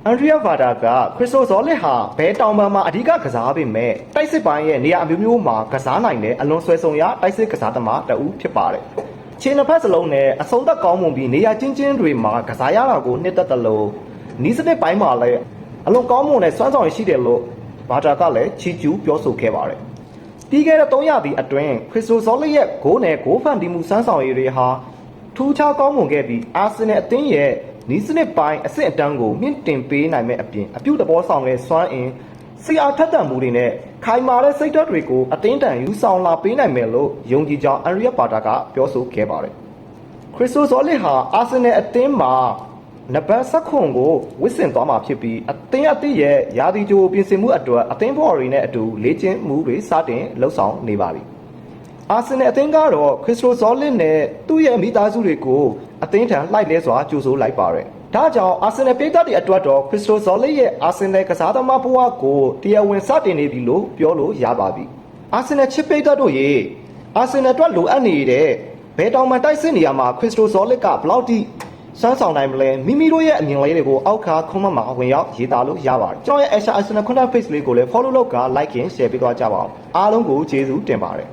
အန်ဒရီယာဗာတာကခရစ်စတိုဇောလစ်ဟာဘဲတောင်ပံမှာအဓိကကစားပေမဲ့တိုက်စစ်ပိုင်းရဲ့နေရာအမျိုးမျိုးမှာကစားနိုင်တဲ့အလွန်ဆွဲဆောင်ရတိုက်စစ်ကစားသမားတဦးဖြစ်ပါတယ်။ခြေနှစ်ဖက်စလုံးနဲ့အဆုံးသက်ကောင်းမွန်ပြီးနေရာချင်းချင်းတွေမှာကစားရတာကိုနှစ်သက်တယ်လို့နီးစနစ်ပိုင်းမှာလည်းအလွန်ကောင်းမွန်တဲ့စွမ်းဆောင်ရည်ရှိတယ်လို့ဗာတာကလည်းချီးကျူးပြောဆိုခဲ့ပါတယ်။ပြီးခဲ့တဲ့3ရာသီအတွင်းခရစ်စတိုဇောလစ်ရဲ့ဂိုးနဲ့ဂိုးဖန်တီးမှုစွမ်းဆောင်ရည်တွေဟာထူးခြားကောင်းမွန်ခဲ့ပြီးအာဆင်နယ်အသင်းရဲ့နီးစနစ်ပိုင်းအဆင့်အတန်းကိုမြင့်တင်ပေးနိုင်မဲ့အပြင်အပြုတ်တဘောဆောင်တဲ့စွမ်းအင်စီအားထက်သန်မှုတွေနဲ့ခိုင်မာတဲ့စိတ်ဓာတ်တွေကိုအသင်းတန်ယူဆောင်လာပေးနိုင်မယ်လို့ယုံကြည်ကြောင်းအန်ရီယာပါတာကပြောဆိုခဲ့ပါတယ်။ခရစ်စတိုဇောလစ်ဟာအာဆင်နယ်အသင်းမှာနံပါတ်7ကိုဝစ်ဆင်သွားမှာဖြစ်ပြီးအသင်းအသည့်ရဲ့ရာသီကြိုပြင်ဆင်မှုအတွက်အသင်းဘော်တွေနဲ့အတူလေ့ကျင့်မှုတွေစတင်လှုပ်ဆောင်နေပါပြီ။အာဆင်နယ်အသင်းကတော့ခရစ်စတိုဇောလစ်နဲ့သူ့ရဲ့မိသားစုတွေကိုအသင်းထံလှိုက်လဲစွာကြိုဆိုလိုက်ပါတယ်။ဒါကြောင့်အာဆင်နယ်ပြည်သက်တွေအတွက်တော့ခရစ်စတိုဇောလစ်ရဲ့အာဆင်နယ်ကစားသမားဘဝကိုတရားဝင်စတင်နေပြီလို့ပြောလို့ရပါပြီ။အာဆင်နယ်ချစ်ပြည်သက်တို့ရေအာဆင်နယ်အတွက်လိုအပ်နေတဲ့ဘယ်တောင်မှတိုက်စစ်နေရမှာခရစ်စတိုဇောလစ်ကဘလောက်ထိစွမ်းဆောင်နိုင်မလဲမိမိတို့ရဲ့အမြင်လေးတွေကိုအောက်ခါခွန်မမှာဝင်ရောက်ရေးသားလို့ရပါတယ်ကျွန်တော်ရဲ့ Asia Arsenal Content Page လေးကိုလည်း follow လုပ်က like and share ပေးသွားကြပါအောင်အားလုံးကိုကျေးဇူးတင်ပါတယ်